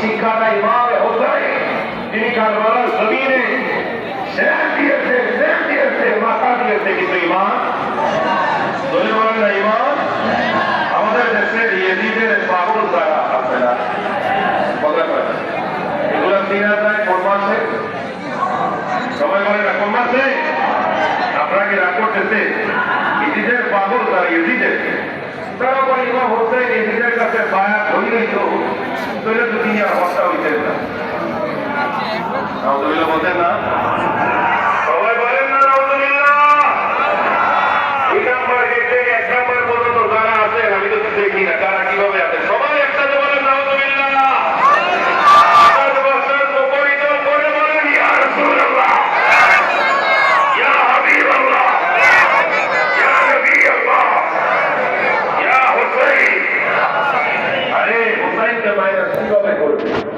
শিক্ষাটা ইমাম হোসেন তিনি কারবালার জমিনে শের দিয়েছে মাথা দিয়েছে, কিন্তু ইমান ধরে বলেন না ইমান। আমাদের দেশের ইয়েজিদের পাগল যারা আছে না, এগুলো 3000 কোন মাসে সবাই বলে না কোন মাসে আপনারা কি রাগ করতেছে? ইয়েজিদের পাগল যারা ইয়েজিদের তারা বলে ইমাম হোসেন ইয়েজিদের কাছে বায়াত হইলেই তো দুনিয়ার অবস্থা হইতেন না, বলতেন না।